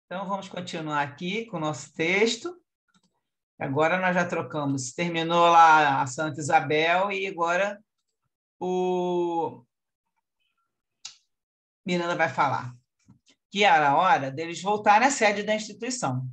Então, vamos continuar aqui com o nosso texto. Agora nós já trocamos. Terminou lá a Santa Isabel e agora o Miranda vai falar que era a hora deles voltarem à sede da instituição.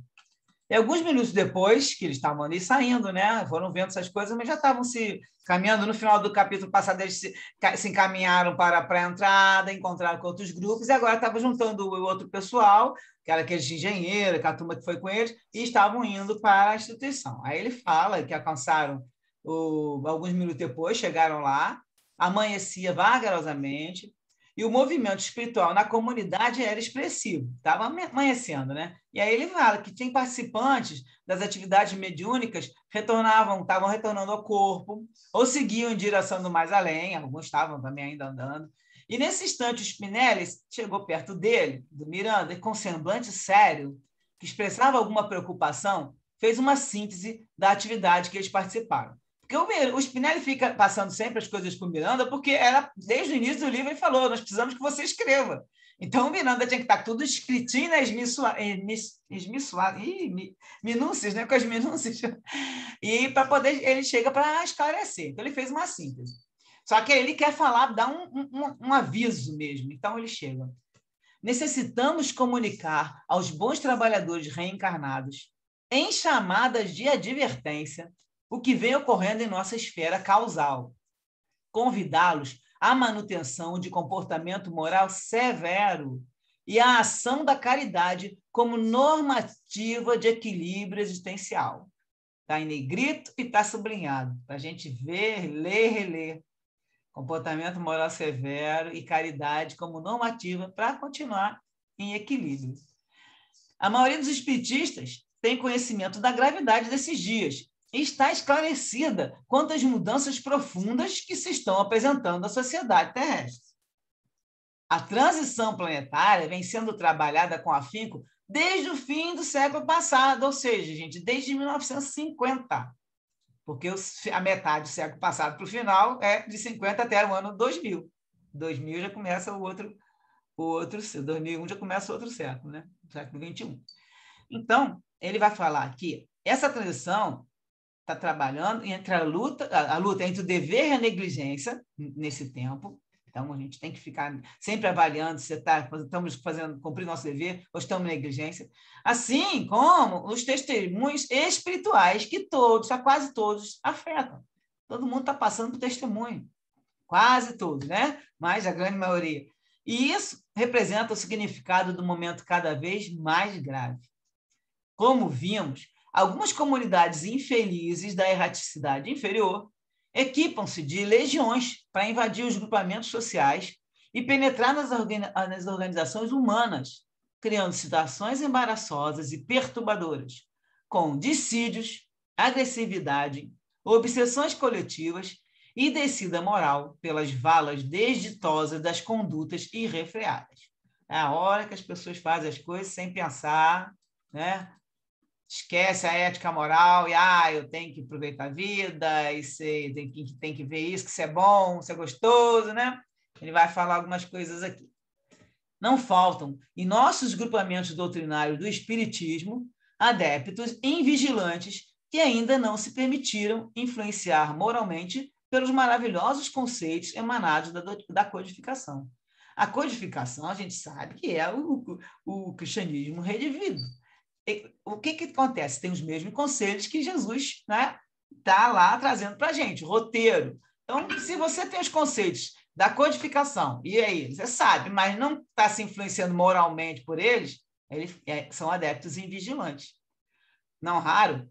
E alguns minutos depois, que eles estavam ali saindo, né? Foram vendo essas coisas, mas já estavam se caminhando. No final do capítulo passado, eles se encaminharam para a entrada, encontraram com outros grupos, e agora estavam juntando o outro pessoal, que era aqueles engenheiros, aquela turma que foi com eles, e estavam indo para a instituição. Aí ele fala que alcançaram, alguns minutos depois, chegaram lá, amanhecia vagarosamente, e o movimento espiritual na comunidade era expressivo, estava amanhecendo, né? E aí ele fala que tinha participantes das atividades mediúnicas estavam retornando ao corpo, ou seguiam em direção do mais além, alguns estavam também ainda andando. E nesse instante, o Spinelli chegou perto dele, do Miranda, e com semblante sério, que expressava alguma preocupação, fez uma síntese da atividade que eles participaram. Porque o Spinelli fica passando sempre as coisas para o Miranda, porque era, desde o início do livro ele falou, nós precisamos que você escreva. Então, o Miranda tinha que estar tudo escritinho nas minúcias, né? Com as minúcias. E para poder, ele chega para esclarecer. Então, ele fez uma síntese. Só que ele quer falar, dar um aviso mesmo. Então, ele chega. Necessitamos comunicar aos bons trabalhadores reencarnados, em chamadas de advertência, o que vem ocorrendo em nossa esfera causal. Convidá-los à manutenção de comportamento moral severo e à ação da caridade como normativa de equilíbrio existencial. Está em negrito e está sublinhado, para a gente ver, ler, reler. Comportamento moral severo e caridade como normativa para continuar em equilíbrio. A maioria dos espiritistas tem conhecimento da gravidade desses dias e está esclarecida quanto às mudanças profundas que se estão apresentando à sociedade terrestre. A transição planetária vem sendo trabalhada com afinco desde o fim do século passado, ou seja, gente, desde 1950, porque a metade do século passado para o final é de 50 até o ano 2000. 2000 já começa o outro 2001 já começa outro século, né? Século 21. Então, ele vai falar que essa transição está trabalhando entre a luta entre o dever e a negligência nesse tempo. Então, a gente tem que ficar sempre avaliando se estamos cumprir nosso dever ou estamos em negligência. Assim como os testemunhos espirituais que quase todos, afetam. Todo mundo está passando por testemunho. Quase todos, né? Mas a grande maioria. E isso representa o significado do momento cada vez mais grave. Como vimos, algumas comunidades infelizes da erraticidade inferior equipam-se de legiões para invadir os grupamentos sociais e penetrar nas organizações humanas, criando situações embaraçosas e perturbadoras, com dissídios, agressividade, obsessões coletivas e descida moral pelas valas desditosas das condutas irrefreadas. É a hora que as pessoas fazem as coisas sem pensar, né? Esquece a ética moral e eu tenho que aproveitar a vida, e tem que ver isso, que isso é bom, isso é gostoso, né? Ele vai falar algumas coisas aqui. Não faltam, em nossos grupamentos doutrinários do Espiritismo, adeptos invigilantes que ainda não se permitiram influenciar moralmente pelos maravilhosos conceitos emanados da codificação. A codificação, a gente sabe que é o cristianismo redivivo. O que acontece? Tem os mesmos conselhos que Jesus, né, está lá trazendo para a gente, roteiro. Então, se você tem os conceitos da codificação, e aí, você sabe, mas não está se influenciando moralmente por eles, são adeptos invigilantes. Não raro,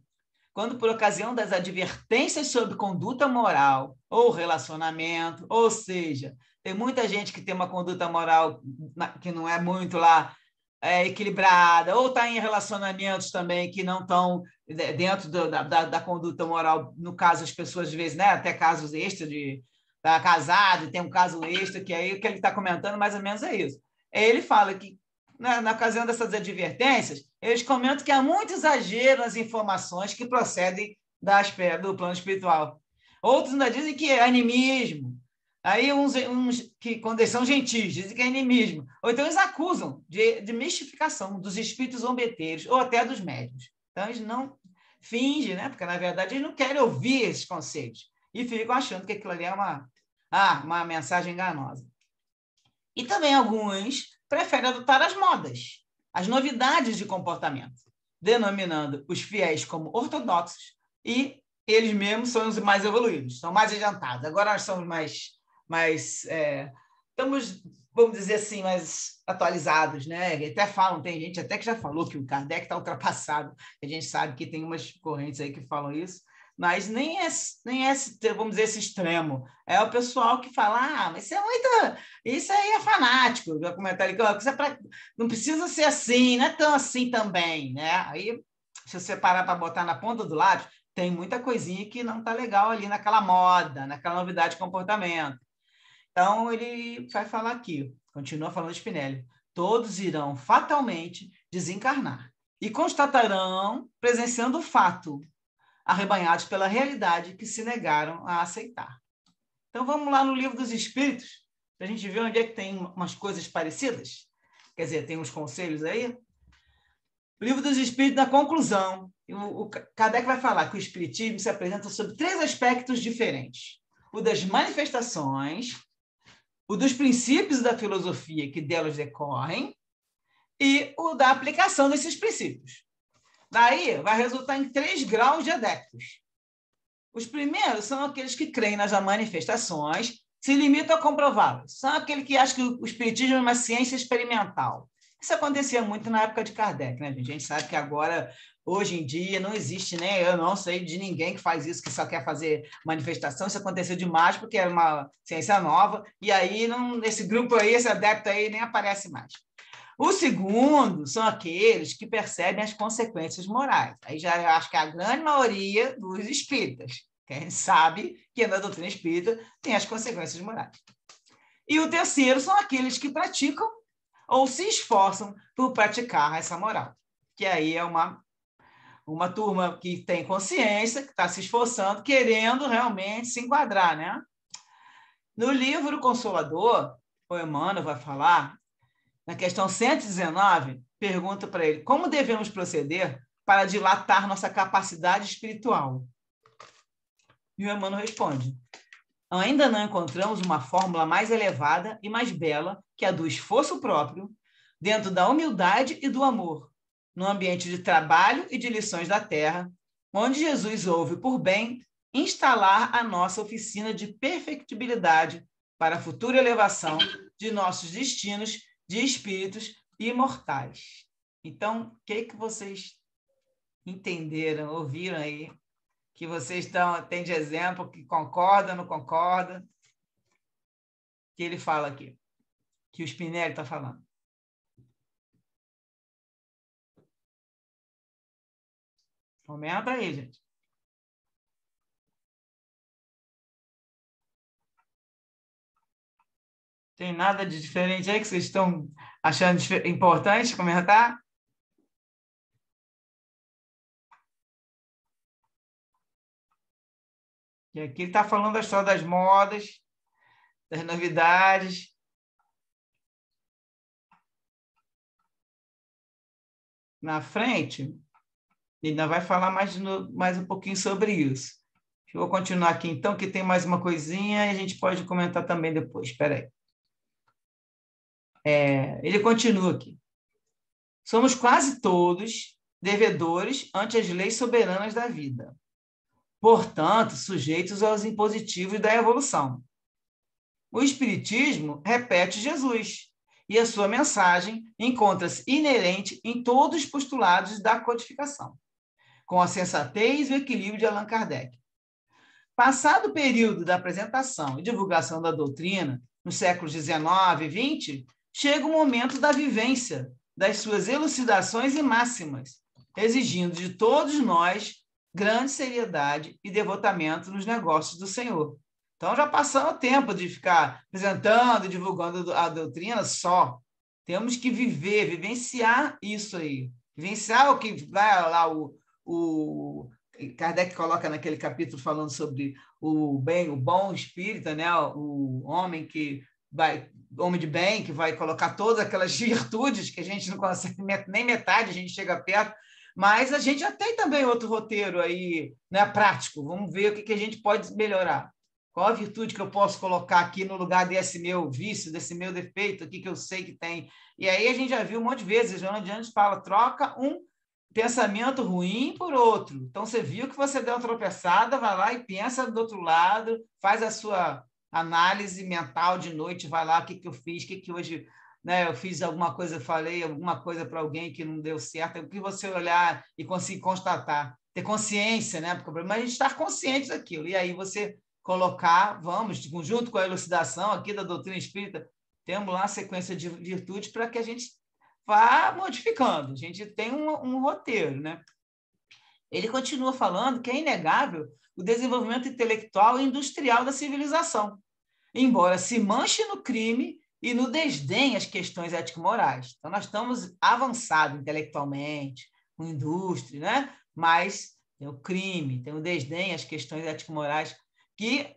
quando por ocasião das advertências sobre conduta moral ou relacionamento, ou seja, tem muita gente que tem uma conduta moral que não é muito lá equilibrada, ou está em relacionamentos também que não estão dentro da conduta moral, no caso, as pessoas, às vezes, né, até casos extra de estar casado e tem um caso extra, que aí o que ele está comentando mais ou menos é isso. Ele fala que, na ocasião dessas advertências, eles comentam que há muito exagero nas informações que procedem do plano espiritual. Outros ainda dizem que é animismo, Aí uns que, quando eles são gentis, dizem que é inimismo. Ou então eles acusam de mistificação dos espíritos zombeteiros ou até dos médiuns. Então eles não fingem, né? Porque na verdade eles não querem ouvir esses conceitos. E ficam achando que aquilo ali é uma mensagem enganosa. E também alguns preferem adotar as modas, as novidades de comportamento, denominando os fiéis como ortodoxos e eles mesmos são os mais evoluídos, são mais adiantados. Agora nós somos estamos, vamos dizer assim, mais atualizados, né? Até falam, tem gente até que já falou que o Kardec está ultrapassado. A gente sabe que tem umas correntes aí que falam isso, mas nem é, vamos dizer, esse extremo. É o pessoal que fala, mas isso aí é fanático, o comentário que não precisa ser assim, não é tão assim também, né? Aí, se você parar para botar na ponta do lápis, tem muita coisinha que não está legal ali naquela moda, naquela novidade de comportamento. Então, ele vai falar aqui, continua falando Spinelli, todos irão fatalmente desencarnar e constatarão, presenciando o fato, arrebanhados pela realidade que se negaram a aceitar. Então, vamos lá no Livro dos Espíritos, para a gente ver onde é que tem umas coisas parecidas. Quer dizer, tem uns conselhos aí. O Livro dos Espíritos, na conclusão, o Kardec vai falar que o Espiritismo se apresenta sob 3 aspectos diferentes. O das manifestações, o dos princípios da filosofia que delas decorrem e o da aplicação desses princípios. Daí vai resultar em 3 graus de adeptos. Os primeiros são aqueles que creem nas manifestações, se limitam a comprová-las. São aqueles que acham que o espiritismo é uma ciência experimental. Isso acontecia muito na época de Kardec, né, gente? A gente sabe que agora, hoje em dia, não existe, né? Eu não sei de ninguém que faz isso, que só quer fazer manifestação. Isso aconteceu demais, porque era uma ciência nova, e aí, esse grupo aí, esse adepto aí, nem aparece mais. O segundo são aqueles que percebem as consequências morais. Aí já eu acho que a grande maioria dos espíritas, que a gente sabe que na doutrina espírita tem as consequências morais. E o terceiro são aqueles que praticam ou se esforçam por praticar essa moral, que aí é uma turma que tem consciência, que está se esforçando, querendo realmente se enquadrar, né? No livro Consolador, o Emmanuel vai falar, na questão 119, pergunta para ele, como devemos proceder para dilatar nossa capacidade espiritual? E o Emmanuel responde, ainda não encontramos uma fórmula mais elevada e mais bela que a do esforço próprio, dentro da humildade e do amor, no ambiente de trabalho e de lições da terra, onde Jesus ouve por bem instalar a nossa oficina de perfectibilidade para a futura elevação de nossos destinos de espíritos imortais. Então, o que vocês entenderam, ouviram aí, que vocês têm de exemplo, que concorda, não concorda, que ele fala aqui, que o Spinelli está falando. Comenta aí, gente. Tem nada de diferente aí que vocês estão achando importante comentar? E aqui ele está falando da história das modas, das novidades. Na frente, ele ainda vai falar mais um pouquinho sobre isso. Eu vou continuar aqui, então, que tem mais uma coisinha e a gente pode comentar também depois. Espera aí. Ele continua aqui. Somos quase todos devedores ante as leis soberanas da vida. Portanto, sujeitos aos impositivos da evolução. O Espiritismo repete Jesus, e a sua mensagem encontra-se inerente em todos os postulados da codificação, com a sensatez e o equilíbrio de Allan Kardec. Passado o período da apresentação e divulgação da doutrina, nos séculos XIX e XX, chega o momento da vivência das suas elucidações e máximas, exigindo de todos nós grande seriedade e devotamento nos negócios do Senhor. Então, já passamos o tempo de ficar apresentando e divulgando a doutrina só. Temos que vivenciar isso aí. Vivenciar o que vai lá, Kardec coloca naquele capítulo falando sobre o bom espírita, né? O homem homem de bem, que vai colocar todas aquelas virtudes que a gente não consegue, nem metade a gente chega perto, mas a gente já tem também outro roteiro aí, né, prático. Vamos ver o que a gente pode melhorar. Qual a virtude que eu posso colocar aqui no lugar desse meu vício, desse meu defeito aqui que eu sei que tem? E aí a gente já viu um monte de vezes, onde a gente fala, troca um pensamento ruim por outro. Então, você viu que você deu uma tropeçada, vai lá e pensa do outro lado, faz a sua análise mental de noite, vai lá, o que eu fiz, o que hoje, né, eu fiz alguma coisa, falei alguma coisa para alguém que não deu certo, o que você olhar e conseguir constatar, ter consciência, né? Porque o problema é a gente estar consciente daquilo. E aí você colocar, vamos, junto com a elucidação aqui da doutrina espírita, temos lá a sequência de virtudes para que a gente vá modificando. A gente tem um roteiro, né? Ele continua falando que é inegável o desenvolvimento intelectual e industrial da civilização, embora se manche no crime e no desdém às questões ético-morais. Então, nós estamos avançados intelectualmente, com indústria, né? Mas tem o crime, tem o desdém às questões ético-morais, que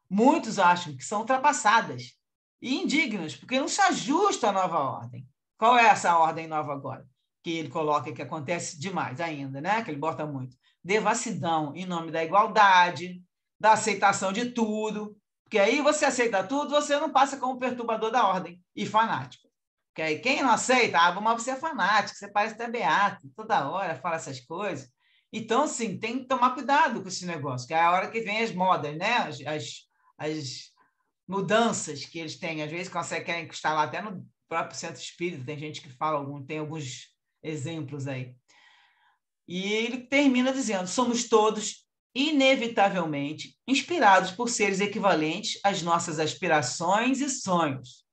muitos acham que são ultrapassadas e indignas, porque não se ajusta à nova ordem. Qual é essa ordem nova agora? Que ele coloca que acontece demais ainda, né? Que ele bota muito. Devassidão em nome da igualdade, da aceitação de tudo, porque aí você aceita tudo, você não passa como perturbador da ordem e fanático. Porque aí quem não aceita, mas você é fanático, você parece até beato, toda hora fala essas coisas. Então, sim, tem que tomar cuidado com esse negócio, que é a hora que vem as modas, né? As mudanças que eles têm, às vezes querem instalar até no próprio centro espírita, tem gente que fala, tem alguns exemplos aí. E ele termina dizendo, somos todos inevitavelmente inspirados por seres equivalentes às nossas aspirações e sonhos.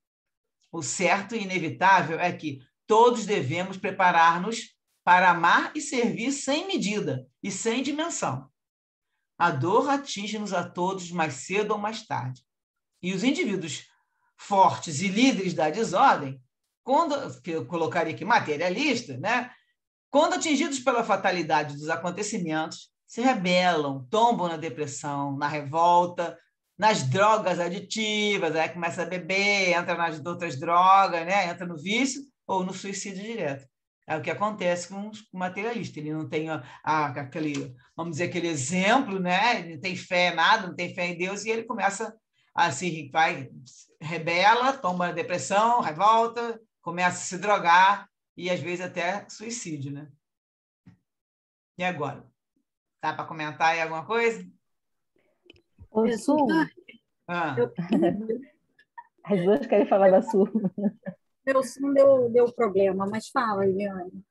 O certo e inevitável é que todos devemos preparar-nos para amar e servir sem medida e sem dimensão. A dor atinge-nos a todos mais cedo ou mais tarde. E os indivíduos fortes e líderes da desordem, que eu colocaria aqui materialista, né? Quando atingidos pela fatalidade dos acontecimentos, se rebelam, tombam na depressão, na revolta, nas drogas aditivas, aí começa a beber, entra nas outras drogas, né? Entra no vício ou no suicídio direto. É o que acontece com o materialista. Ele não tem aquele, vamos dizer, aquele exemplo, né? Ele não tem fé em nada, não tem fé em Deus, e ele começa a se rebela, toma a depressão, revolta, começa a se drogar e às vezes até suicídio, né? E agora? Dá para comentar aí alguma coisa? Ô, Su, as duas querem falar da Su. Meu som deu problema, mas fala, Eliane.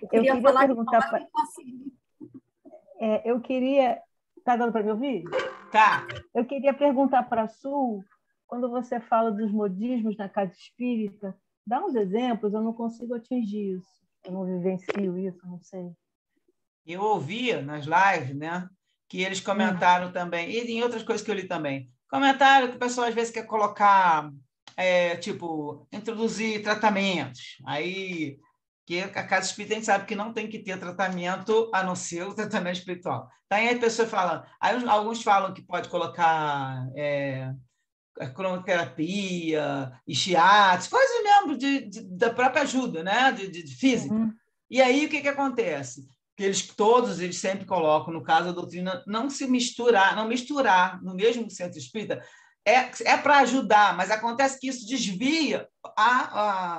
Eu queria perguntar para... eu queria... Está dando para me ouvir? Tá. Eu queria perguntar para a Su, quando você fala dos modismos na casa espírita, dá uns exemplos, eu não consigo atingir isso. Eu não vivencio isso, não sei. Eu ouvia nas lives, né, que eles comentaram também, e em outras coisas que eu li também, comentaram que o pessoal às vezes quer colocar, tipo, introduzir tratamentos. Aí, que a casa espírita a gente sabe que não tem que ter tratamento a não ser o tratamento espiritual. Aí a pessoa fala, aí alguns falam que pode colocar cromoterapia, shiatsu, coisas mesmo da própria ajuda, né, de física. E aí o que acontece? Que todos eles sempre colocam, no caso da doutrina, não misturar no mesmo centro espírita, é para ajudar, mas acontece que isso desvia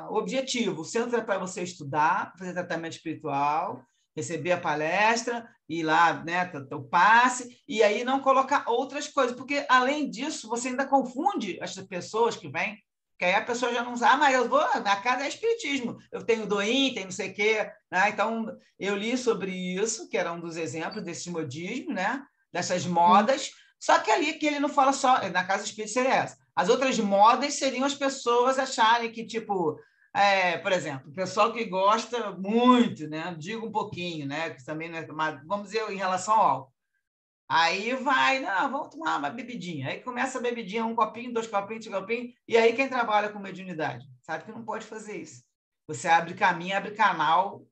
o objetivo. O centro é para você estudar, fazer tratamento espiritual, receber a palestra, ir lá, né, o passe, e aí não colocar outras coisas, porque, além disso, você ainda confunde as pessoas que vêm, que aí a pessoa já não sabe, mas eu vou, na casa é espiritismo, eu tenho doim, tem não sei o quê, né? Então, eu li sobre isso, que era um dos exemplos desse modismo, né? Dessas modas, só que ali que ele não fala só, na casa espírita seria essa. As outras modas seriam as pessoas acharem que, tipo, por exemplo, o pessoal que gosta muito, né? Digo um pouquinho, né? Que também não é, mas, vamos dizer, em relação ao álcool. Aí vai, não, vamos tomar uma bebidinha. Aí começa a bebidinha, um copinho, 2 copinhos, 3 copinhos, e aí quem trabalha com mediunidade sabe que não pode fazer isso. Você abre caminho, abre canal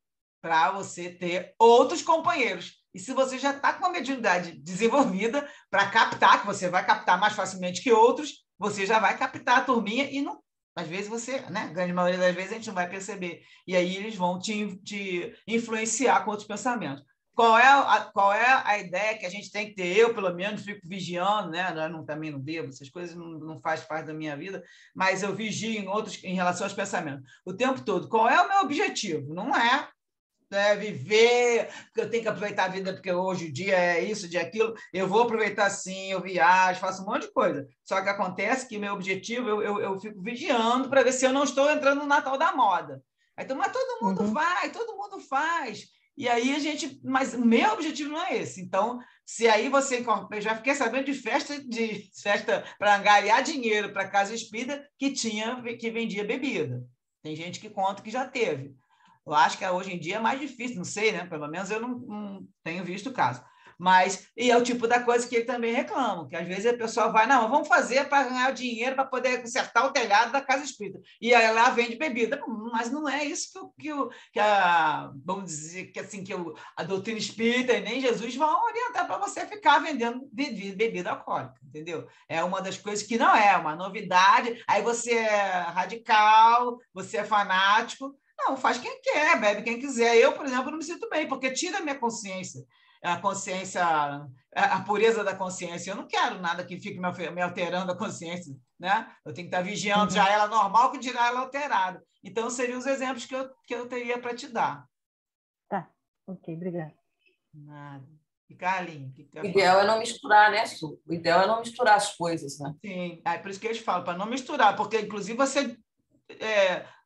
para você ter outros companheiros. E se você já está com uma mediunidade desenvolvida para captar, que você vai captar mais facilmente que outros, você já vai captar a turminha e não. Às vezes você, né? A grande maioria das vezes a gente não vai perceber. E aí eles vão te influenciar com outros pensamentos. Qual é a ideia que a gente tem que ter? Eu, pelo menos, fico vigiando, né? Eu não, também não devo, essas coisas não faz parte da minha vida, mas eu vigio em relação aos pensamentos. O tempo todo. Qual é o meu objetivo? Não é viver, porque eu tenho que aproveitar a vida, porque hoje o dia é isso, dia é aquilo. Eu vou aproveitar sim, eu viajo, faço um monte de coisa. Só que acontece que meu objetivo, eu fico vigiando para ver se eu não estou entrando no Natal da moda. Aí, então, mas todo mundo vai, todo mundo faz. E aí a gente, mas o meu objetivo não é esse. Então, se aí você, eu já fiquei sabendo de festa para angariar dinheiro para casa espírita que vendia bebida. Tem gente que conta que já teve. Eu acho que hoje em dia é mais difícil, não sei, né? Pelo menos eu não tenho visto o caso. Mas, e é o tipo da coisa que ele também reclama, que às vezes a pessoa vai, não, vamos fazer para ganhar dinheiro para poder consertar o telhado da casa espírita. E aí lá vende bebida. Mas não é isso vamos dizer que assim, a doutrina espírita e nem Jesus vão orientar para você ficar vendendo bebida alcoólica, entendeu? É uma das coisas que não é uma novidade. Aí você é radical, você é fanático. Não, faz quem quer, bebe quem quiser. Eu, por exemplo, não me sinto bem, porque tira a minha consciência. A consciência, a pureza da consciência. Eu não quero nada que fique me alterando a consciência, né? Eu tenho que estar vigiando já ela normal, que dirá ela alterada. Então, seriam os exemplos que eu teria para te dar. Tá, ok, obrigada. Nada. E Carlinhos, o ideal é não misturar, né, Su? O ideal é não misturar as coisas, né? Sim, é por isso que eles falam, para não misturar, porque, inclusive, você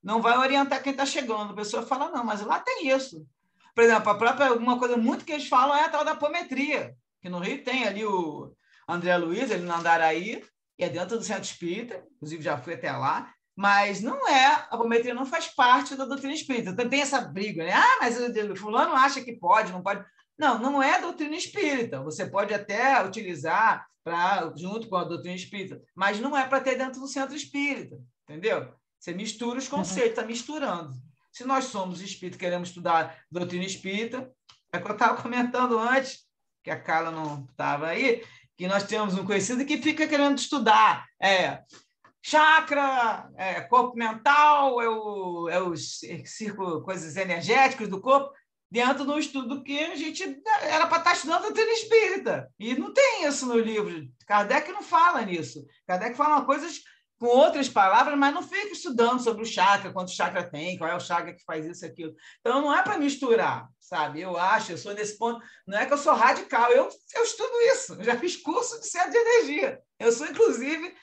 não vai orientar quem está chegando. A pessoa fala, não, mas lá tem isso. Por exemplo, uma coisa muito que eles falam é a tal da apometria, que no Rio tem ali o André Luiz, ele no Andaraí, e é dentro do Centro Espírita, inclusive já fui até lá, mas não é, a apometria não faz parte da doutrina espírita. Então tem essa briga, né? Ah, mas o fulano acha que pode, não pode. Não, não é doutrina espírita. Você pode até utilizar junto com a doutrina espírita, mas não é para ter dentro do Centro Espírita, entendeu? Você mistura os conceitos, está misturando. Se nós somos espíritas, queremos estudar doutrina espírita, é o que eu estava comentando antes, que a Carla não estava aí, que nós temos um conhecido que fica querendo estudar chakra, corpo mental, os círculos, coisas energéticas do corpo, dentro de um estudo que a gente era para estar estudando doutrina espírita. E não tem isso no livro. Kardec não fala nisso. Kardec fala coisas com outras palavras, mas não fica estudando sobre o chakra, quanto chakra tem, qual é o chakra que faz isso e aquilo. Então, não é para misturar, sabe? Eu sou nesse ponto, não é que eu sou radical, eu estudo isso, eu já fiz curso de centro de energia. Eu sou, inclusive,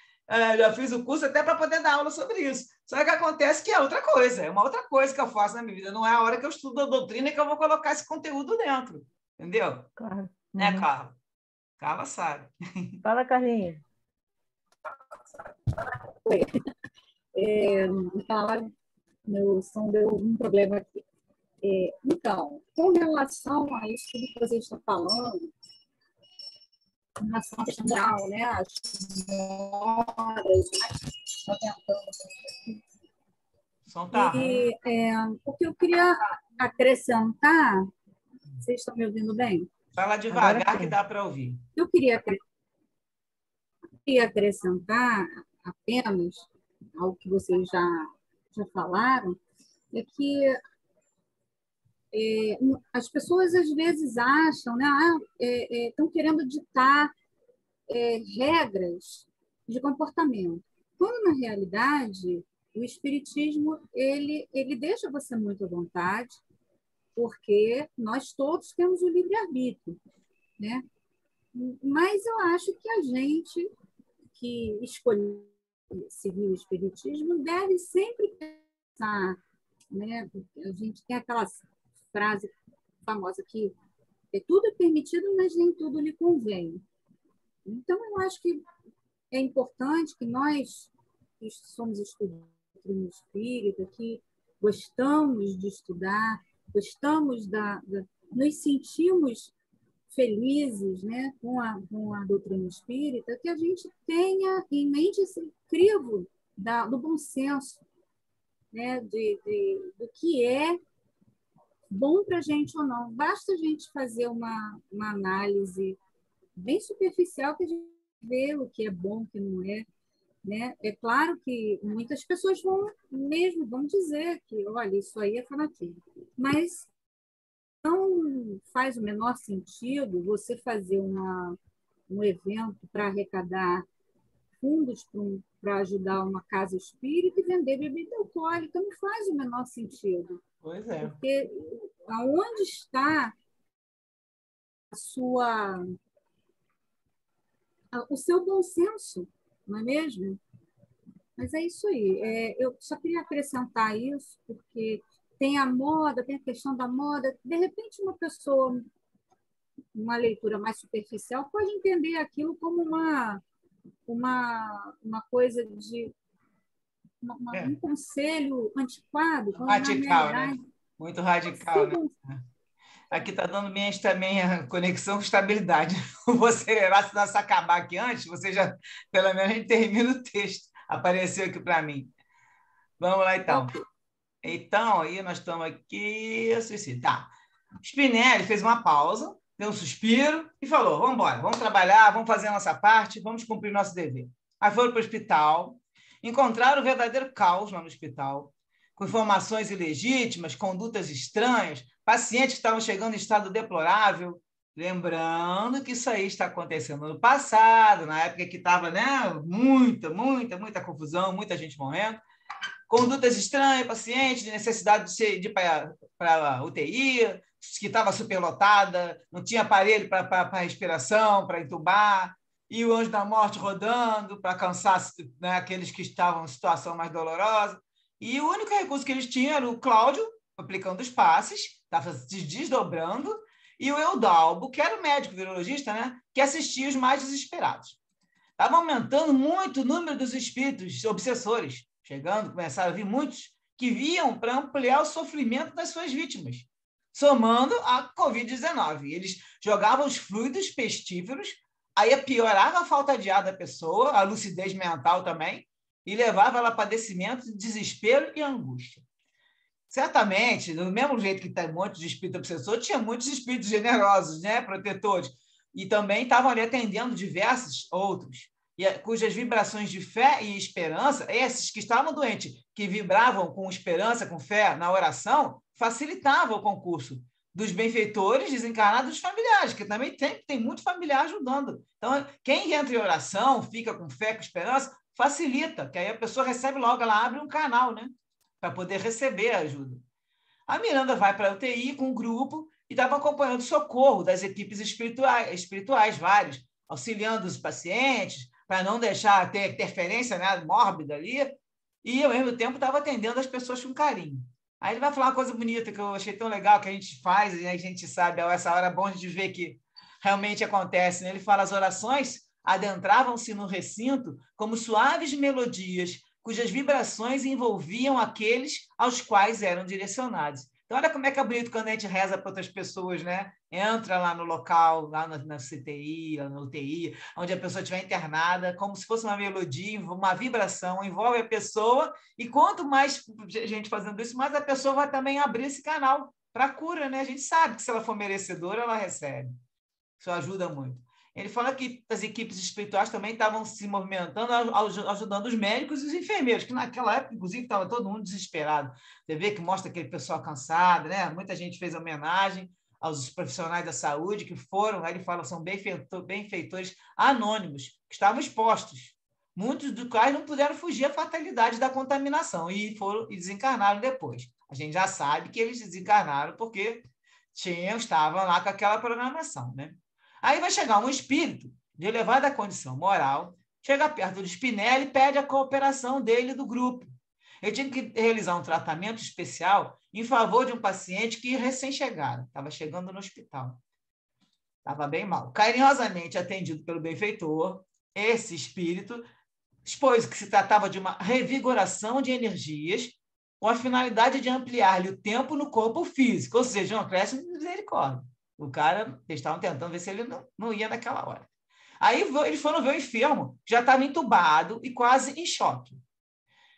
já fiz o curso até para poder dar aula sobre isso. Só que acontece que é outra coisa, é uma outra coisa que eu faço na minha vida, não é a hora que eu estudo a doutrina que eu vou colocar esse conteúdo dentro, entendeu? Claro. Né, Carla? Carla sabe. Fala, Carlinhos. Meu som deu um problema aqui. Então, com relação a isso que você está falando, em relação à questão geral, né? As horas, está tentando. O que eu queria acrescentar, vocês estão me ouvindo bem? Fala devagar que dá para ouvir. Eu queria acrescentar apenas ao que vocês já falaram, é que as pessoas às vezes acham, né, estão querendo ditar regras de comportamento, quando na realidade o espiritismo ele deixa você muito à vontade, porque nós todos temos o livre-arbítrio, né? Mas eu acho que a gente que escolheu seguir o espiritismo deve sempre pensar, né? A gente tem aquela frase famosa que tudo é permitido, mas nem tudo lhe convém. Então, eu acho que é importante que nós, que somos estudantes do espírita, que gostamos de estudar, nos sentimos felizes, né, com a doutrina espírita, que a gente tenha em mente esse crivo do bom senso, né, do que é bom para a gente ou não. Basta a gente fazer uma análise bem superficial que a gente vê o que é bom, o que não é. Né? É claro que muitas pessoas vão dizer que, olha, isso aí é fanatismo. Mas não faz o menor sentido você fazer um evento para arrecadar fundos para ajudar uma casa espírita e vender bebida alcoólica. Não faz o menor sentido. Pois é. Porque aonde está o seu bom senso, não é mesmo? Mas é isso aí. Eu só queria acrescentar isso, porque tem a moda, tem a questão da moda. De repente, uma pessoa, uma leitura mais superficial, pode entender aquilo como uma coisa de um conselho antiquado, quando na Radical, né? realidade... Muito radical, né? Aqui está dando também a conexão com estabilidade. Vou acelerar, se nós acabar aqui antes, você já, pelo menos, a gente termina o texto. Apareceu aqui para mim. Vamos lá, então. Então, aí nós estamos aqui... Suicídio. Tá. Spinelli fez uma pausa, deu um suspiro e falou, vamos embora, vamos trabalhar, vamos fazer a nossa parte, vamos cumprir nosso dever. Aí foram para o hospital, encontraram o verdadeiro caos lá no hospital, com informações ilegítimas, condutas estranhas, pacientes que estavam chegando em estado deplorável. Lembrando que isso aí está acontecendo no passado, na época que estava, né, muita confusão, muita gente morrendo. Condutas estranhas, pacientes de necessidade de ir para a UTI, que estava superlotada, não tinha aparelho para respiração, para entubar, e o anjo da morte rodando para cansar, né, aqueles que estavam em situação mais dolorosa. E o único recurso que eles tinham era o Cláudio, aplicando os passes, estava se desdobrando, e o Eudalbo, que era o médico virologista, né, que assistia os mais desesperados. Estava aumentando muito o número dos espíritos obsessores, começaram a vir muitos que viam para ampliar o sofrimento das suas vítimas, somando a Covid-19. Eles jogavam os fluidos pestíferos, aí piorava a falta de ar da pessoa, a lucidez mental também, e levava ela a padecimento, desespero e angústia. Certamente, do mesmo jeito que tem um monte de espírito obsessor, tinha muitos espíritos generosos, né, protetores, e também estavam ali atendendo diversos outros, cujas vibrações de fé e esperança, esses que estavam doentes, que vibravam com esperança, com fé na oração, facilitavam o concurso dos benfeitores desencarnados dos familiares, que também tem muito familiar ajudando. Então, quem entra em oração, fica com fé, com esperança, facilita, que aí a pessoa recebe logo, ela abre um canal, né, para poder receber a ajuda. A Miranda vai para a UTI com um grupo e estava acompanhando o socorro das equipes espirituais vários, auxiliando os pacientes, para não deixar ter interferência, né, mórbida ali, e, ao mesmo tempo, estava atendendo as pessoas com carinho. Aí ele vai falar uma coisa bonita que eu achei tão legal, que a gente faz, e a gente sabe, a essa hora é bom de ver que realmente acontece, né? Ele fala, as orações adentravam-se no recinto como suaves melodias, cujas vibrações envolviam aqueles aos quais eram direcionados. Então, olha como é que é bonito quando a gente reza para outras pessoas, né? Entra lá no local, lá na CTI, lá na UTI, onde a pessoa estiver internada, como se fosse uma melodia, uma vibração, envolve a pessoa, e quanto mais gente fazendo isso, mais a pessoa vai também abrir esse canal para a cura, né? A gente sabe que se ela for merecedora, ela recebe. Isso ajuda muito. Ele fala que as equipes espirituais também estavam se movimentando, ajudando os médicos e os enfermeiros, que naquela época, inclusive, estava todo mundo desesperado. Você vê que mostra aquele pessoal cansado, né? Muita gente fez homenagem aos profissionais da saúde que foram, aí ele fala, são benfeitores anônimos, que estavam expostos, muitos dos quais não puderam fugir à fatalidade da contaminação e desencarnaram depois. A gente já sabe que eles desencarnaram porque estavam lá com aquela programação, né? Aí vai chegar um espírito de elevada condição moral, chega perto do Spinelli e pede a cooperação dele e do grupo. Ele tinha que realizar um tratamento especial em favor de um paciente que recém-chegara, estava chegando no hospital. Estava bem mal. Carinhosamente atendido pelo benfeitor, esse espírito expôs que se tratava de uma revigoração de energias com a finalidade de ampliar-lhe o tempo no corpo físico, ou seja, um acréscimo de misericórdia. O cara, eles estavam tentando ver se ele não ia naquela hora. Aí eles foram ver o enfermo, que já estava entubado e quase em choque.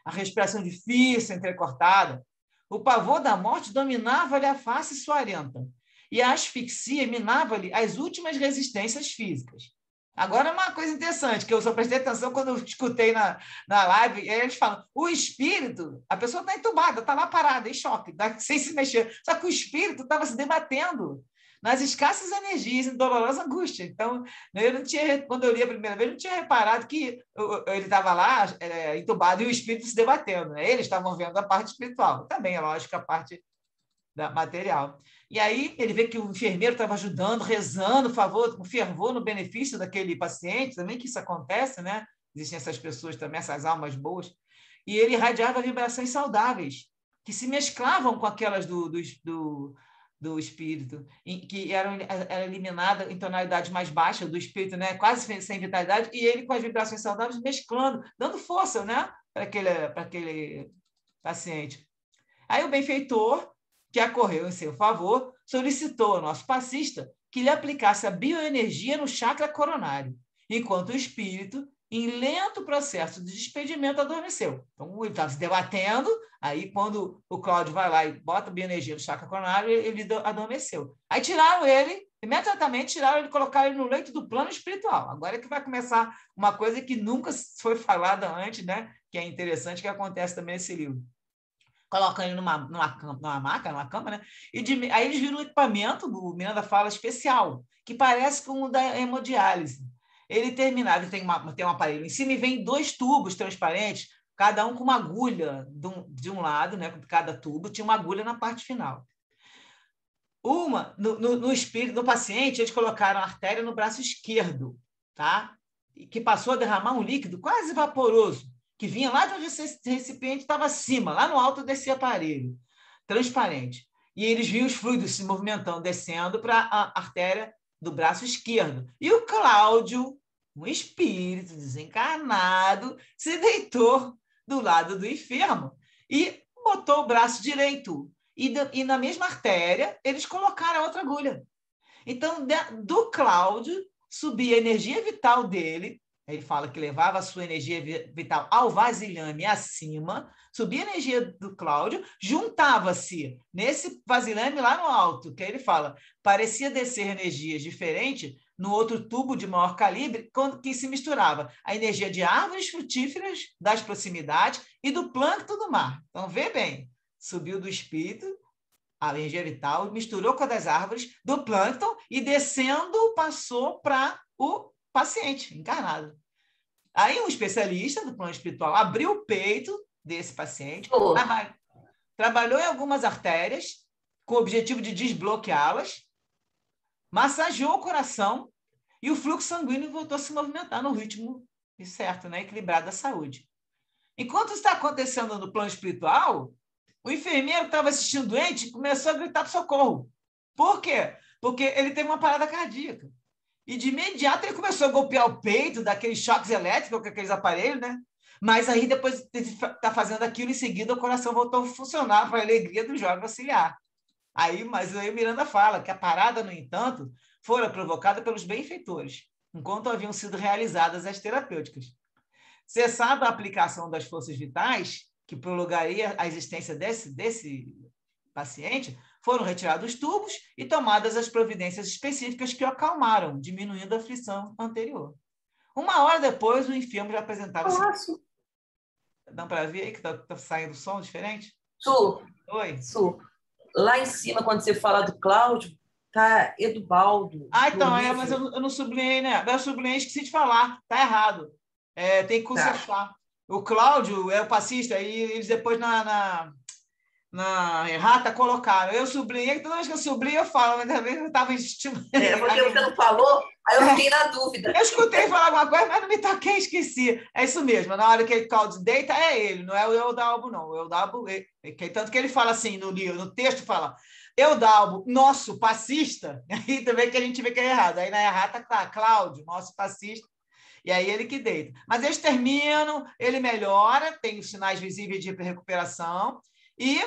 A respiração difícil, entrecortada. O pavor da morte dominava-lhe a face suarenta, e a asfixia minava-lhe as últimas resistências físicas. Agora, uma coisa interessante, que eu só prestei atenção quando eu escutei na live, e aí eles falam, o espírito, a pessoa está entubada, está lá parada, em choque, sem se mexer, só que o espírito estava se debatendo nas escassas energias e dolorosa angústia. Então, eu não tinha, quando eu li a primeira vez, não tinha reparado que ele estava lá entubado e o espírito se debatendo. Né? Eles estavam vendo a parte espiritual, também é lógico a parte da material. E aí ele vê que o enfermeiro estava ajudando, rezando, com fervor no benefício daquele paciente, também que isso acontece, né? Existem essas pessoas também, essas almas boas. E ele irradiava vibrações saudáveis, que se mesclavam com aquelas do espírito, que eram eliminadas em tonalidade mais baixa do espírito, né? Quase sem vitalidade, e ele com as vibrações saudáveis mesclando, dando força, né? para aquele paciente. Aí o benfeitor, que acorreu em seu favor, solicitou ao nosso passista que lhe aplicasse a bioenergia no chakra coronário, enquanto o espírito, em lento processo de despedimento, adormeceu. Então, ele estava se debatendo, aí quando o Cláudio vai lá e bota a bioenergia no chakra coronário, ele adormeceu. Aí tiraram ele, imediatamente e colocaram ele no leito do plano espiritual. Agora é que vai começar uma coisa que nunca foi falada antes, né? Que é interessante, que acontece também nesse livro. Colocam ele numa maca, numa cama, né? Aí eles viram um equipamento, o Miranda fala, especial, que parece com o da hemodiálise. Ele terminava, tem um aparelho em cima e vem 2 tubos transparentes, cada um com uma agulha de um lado, né? Cada tubo tinha uma agulha na parte final. No espírito do paciente, eles colocaram a artéria no braço esquerdo, tá? Que passou a derramar um líquido quase vaporoso, que vinha lá de onde esse recipiente estava acima, lá no alto desse aparelho, transparente. E eles viam os fluidos se movimentando, descendo para a artéria do braço esquerdo. E o Cláudio, um espírito desencarnado, se deitou do lado do enfermo e botou o braço direito. E na mesma artéria, eles colocaram a outra agulha. Então, do Cláudio, subia a energia vital dele. Ele fala que levava a sua energia vital ao vasilhame acima, subia a energia do Cláudio, juntava-se nesse vasilhame lá no alto, que ele fala, parecia descer energias diferentes no outro tubo de maior calibre, que se misturava a energia de árvores frutíferas das proximidades e do plâncton do mar. Então, vê bem, subiu do espírito, a energia vital, misturou com a das árvores, do plâncton, e descendo passou para o paciente encarnado. Aí um especialista do plano espiritual abriu o peito desse paciente, trabalhou em algumas artérias com o objetivo de desbloqueá-las, massageou o coração e o fluxo sanguíneo voltou a se movimentar no ritmo certo, né? Equilibrado da saúde. Enquanto isso está acontecendo no plano espiritual, o enfermeiro que estava assistindo o doente começou a gritar para socorro. Por quê? Porque ele teve uma parada cardíaca. E de imediato ele começou a golpear o peito daqueles choques elétricos, com aqueles aparelhos, né? Mas aí depois de estar fazendo aquilo, em seguida o coração voltou a funcionar para a alegria do jovem auxiliar. Mas aí o Miranda fala que a parada, no entanto, fora provocada pelos benfeitores, enquanto haviam sido realizadas as terapêuticas. Cessada a aplicação das forças vitais, que prolongaria a existência desse paciente, foram retirados os tubos e tomadas as providências específicas que o acalmaram, diminuindo a aflição anterior. 1 hora depois, o enfermo já apresentava... Dá para ver aí que está saindo som diferente? Oi? Lá em cima, quando você fala do Cláudio, tá Edubaldo. Então, mas eu não sublinhei, né? Eu sublinhei, esqueci de falar. Tá errado. Tem que consertar. O Cláudio é o passista, e eles depois na errata colocaram. Eu sublinhei, toda vez que eu sublinho, eu falo, mas também eu estava estimulando. Porque você não falou, aí eu fiquei na dúvida. Eu escutei falar alguma coisa, mas não me toquei, esqueci. É isso mesmo, na hora que o Cláudio deita, é ele, não é o Eudalbo, não. O Eudalbo, tanto que ele fala assim no livro, no texto, fala Eudalbo, nosso passista, aí também que a gente vê que é errado. Aí na errata tá Cláudio, nosso passista, e aí ele que deita. Mas eles terminam, ele melhora, tem os sinais visíveis de recuperação, e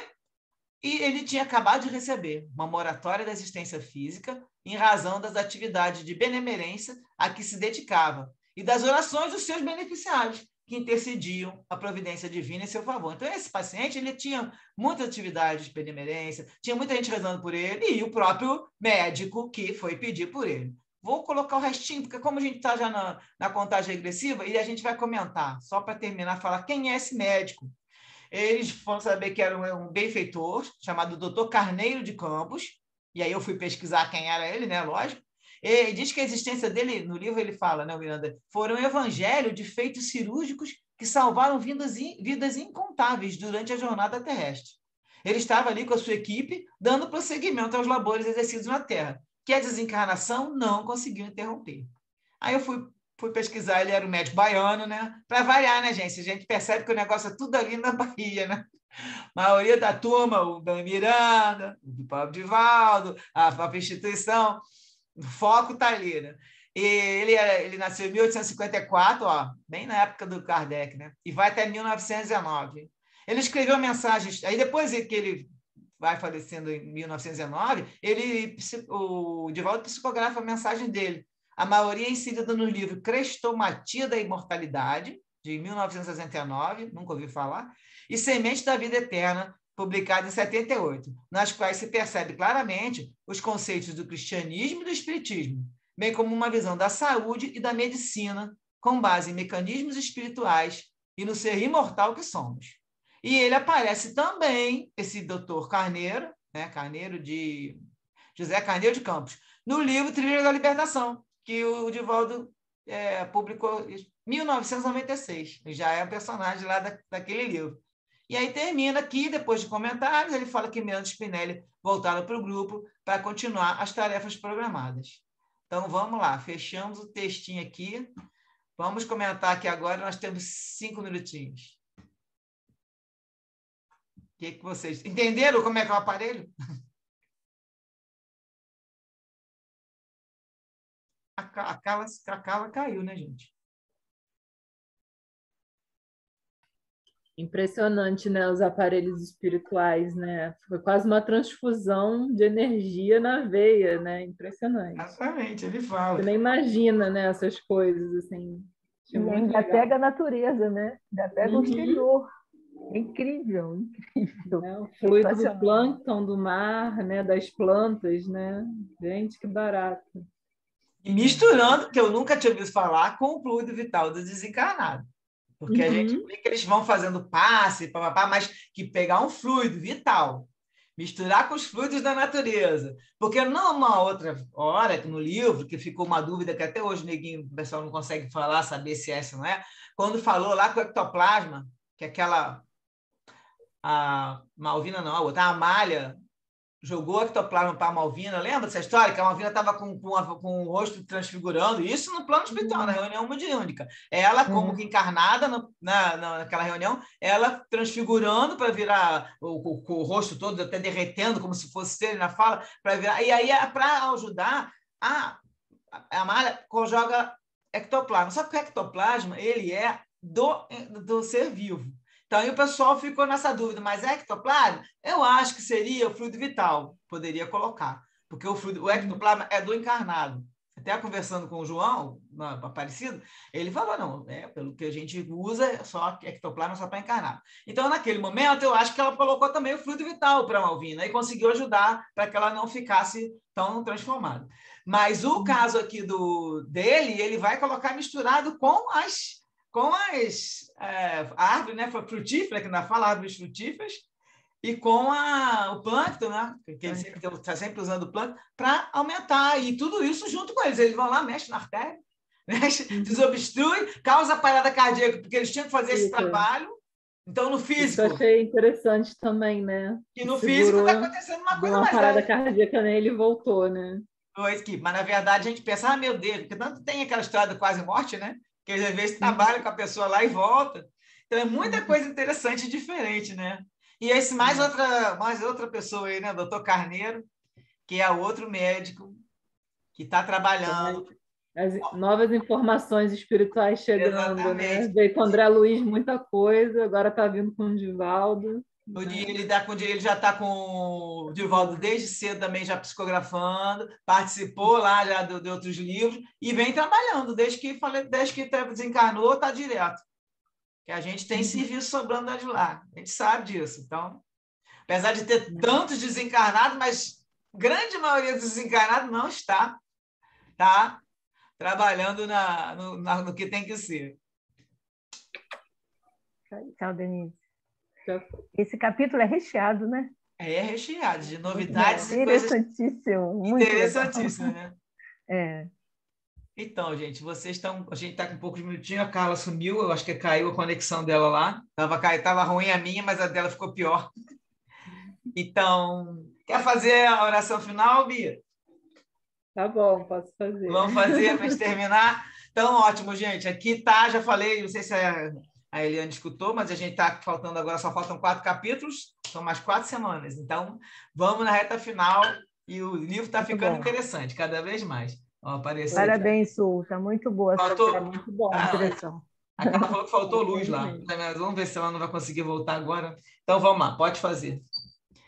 ele tinha acabado de receber uma moratória da existência física em razão das atividades de benemerência a que se dedicava e das orações dos seus beneficiários, que intercediam a providência divina em seu favor. Então, esse paciente ele tinha muita atividade de benemerência, tinha muita gente rezando por ele, e o próprio médico que foi pedir por ele. Vou colocar o restinho, porque como a gente está já na contagem regressiva, e a gente vai comentar, só para terminar, falar quem é esse médico. Eles foram saber que era um benfeitor, chamado Dr. Carneiro de Campos, e aí eu fui pesquisar quem era ele, né? Lógico. E diz que a existência dele, no livro ele fala, né, Miranda, foram um evangelho de feitos cirúrgicos que salvaram vidas incontáveis durante a jornada terrestre. Ele estava ali com a sua equipe, dando prosseguimento aos labores exercidos na Terra, que a desencarnação não conseguiu interromper. Aí eu fui pesquisar, ele era um médico baiano, né? Para variar, né, gente? A gente percebe que o negócio é tudo ali na Bahia, né? A maioria da turma, o Dan Miranda, o Pablo Divaldo, a própria instituição, o foco está ali, né? E ele nasceu em 1854, ó, bem na época do Kardec, né? E vai até 1919. Ele escreveu mensagens, aí depois que ele vai falecendo em 1919, o Divaldo psicografa a mensagem dele. A maioria inserida no livro Crestomatia da Imortalidade, de 1969, nunca ouvi falar, e Semente da Vida Eterna, publicado em 78, nas quais se percebe claramente os conceitos do cristianismo e do espiritismo, bem como uma visão da saúde e da medicina, com base em mecanismos espirituais e no ser imortal que somos. E ele aparece também, esse doutor Carneiro, né, José Carneiro de Campos, no livro Trilha da Libertação, que o Divaldo publicou em 1996. Ele já é um personagem lá daquele livro. E aí termina aqui, depois de comentários, ele fala que Miranda e Spinelli voltaram para o grupo para continuar as tarefas programadas. Então, vamos lá, fechamos o textinho aqui. Vamos comentar aqui agora, nós temos 5 minutinhos. O que vocês... Entenderam como é que é o aparelho? A Carla caiu, né, gente? Impressionante, né? Os aparelhos espirituais, né? Foi quase uma transfusão de energia na veia, né? Impressionante. Exatamente, ele fala. Você nem imagina, né? Essas coisas, assim. Já pega a natureza, né? Já pega o exterior. É incrível, incrível. É, o fluido do plâncton do mar, né? Das plantas, né? Gente, que barato. E misturando, que eu nunca tinha ouvido falar, com o fluido vital do desencarnado. Porque a gente vê que eles vão fazendo passe, mas que pegar um fluido vital, misturar com os fluidos da natureza. Porque não uma outra hora, que no livro, que ficou uma dúvida que até hoje o pessoal não consegue falar, saber se é ou não é, quando falou lá com o ectoplasma, que aquela... A Malvina não, a outra, a Amália jogou o ectoplasma para a Malvina, lembra dessa história? Que a Malvina estava com o rosto transfigurando, isso no plano espiritual, na reunião mediúnica. Ela, como que encarnada naquela reunião, ela transfigurando para virar o rosto todo, até derretendo, como se fosse ele na fala, para virar. E aí, para ajudar, a Amália joga ectoplasma. Só que o ectoplasma, ele é do ser vivo. Então, aí o pessoal ficou nessa dúvida, mas ectoplasma? Eu acho que seria o fluido vital, poderia colocar, porque o ectoplasma é do encarnado. Até conversando com o João, Aparecido, ele falou, não, pelo que a gente usa, só ectoplasma só para encarnado. Então, naquele momento, eu acho que ela colocou também o fluido vital para a Malvina e conseguiu ajudar para que ela não ficasse tão transformada. Mas o caso aqui dele, ele vai colocar misturado com as árvores, né, frutíferas, que ainda fala árvores frutíferas, e com o plâncton, né, que ele está sempre usando o plâncton, para aumentar. E tudo isso junto com eles. Eles vão lá, mexem na artéria, desobstrui, causa parada cardíaca, porque eles tinham que fazer esse trabalho. Então, no físico... Isso eu achei interessante também, né? Que no físico está acontecendo uma coisa mais... Uma parada cardíaca nele e voltou, né? Mas, na verdade, a gente pensa, meu Deus, porque tanto tem aquela história da quase morte, né? Que às vezes trabalha com a pessoa lá e volta. Então, é muita coisa interessante e diferente, né? E esse mais outra pessoa aí, né? Doutor Carneiro, que é outro médico que está trabalhando. As novas informações espirituais chegando, exatamente, né? Veio com o André Luiz muita coisa, agora está vindo com o Divaldo. Ele já está com o Divaldo desde cedo também, já psicografando, participou lá já de outros livros e vem trabalhando, desde que desencarnou, está direto. que a gente tem serviço sobrando de lá. A gente sabe disso. Então, apesar de ter tantos desencarnados, mas grande maioria dos desencarnados não está, tá trabalhando no que tem que ser. Tchau, Denise. Esse capítulo é recheado, né? É recheado de novidades e coisas muito interessantíssimo, né? É. Então, gente, vocês estão. A gente está com poucos minutinhos, a Carla sumiu, eu acho que caiu a conexão dela lá. Tava ruim a minha, mas a dela ficou pior. Então, quer fazer a oração final, Bia? Tá bom, posso fazer. Vamos fazer para a gente terminar? Então, ótimo, gente. Aqui tá, já falei, não sei se a Eliane escutou, mas a gente está faltando agora, só faltam 4 capítulos, são mais 4 semanas. Então, vamos na reta final e o livro está ficando interessante, cada vez mais. Ó, apareceu Parabéns, Sul, está muito boa. Faltou... Muito bom a direção. A Carla falou que faltou luz lá. Mas vamos ver se ela não vai conseguir voltar agora. Então, vamos lá, pode fazer.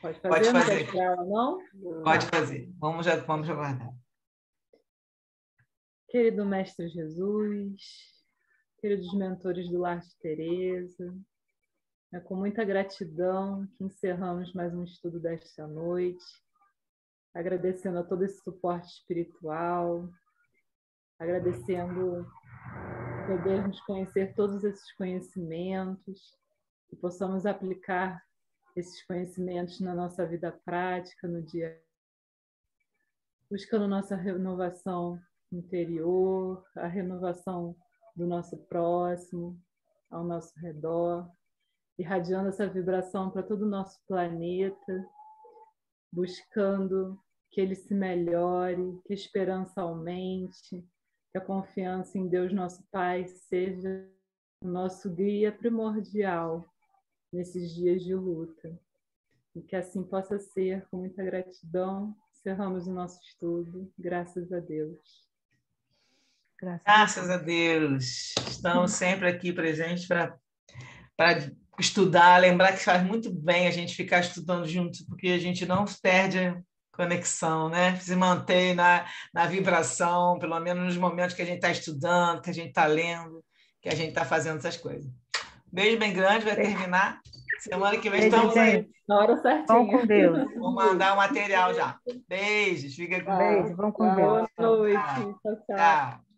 Pode fazer. Não? Pode fazer. Vamos aguardar. Querido Mestre Jesus, queridos mentores do Lar de Teresa, é com muita gratidão que encerramos mais um estudo desta noite, agradecendo a todo esse suporte espiritual, agradecendo podermos conhecer todos esses conhecimentos, que possamos aplicar esses conhecimentos na nossa vida prática, no dia, buscando nossa renovação interior, a renovação do nosso próximo, ao nosso redor, irradiando essa vibração para todo o nosso planeta, buscando que ele se melhore, que a esperança aumente, que a confiança em Deus, nosso Pai, seja o nosso guia primordial nesses dias de luta. E que assim possa ser, com muita gratidão, encerramos o nosso estudo, graças a Deus. Graças a Deus. Estamos sempre aqui presentes para estudar, lembrar que faz muito bem a gente ficar estudando juntos, porque a gente não perde a conexão, né? Se mantém na vibração, pelo menos nos momentos que a gente está estudando, que a gente está lendo, que a gente está fazendo essas coisas. Beijo bem grande, vai terminar. Semana que vem estamos aí. Na hora certinha. Vamos com Deus. Vou mandar o material já. Beijos, fica com Beijo, vamos com Deus. Boa noite. Tchau, tchau. Tchau.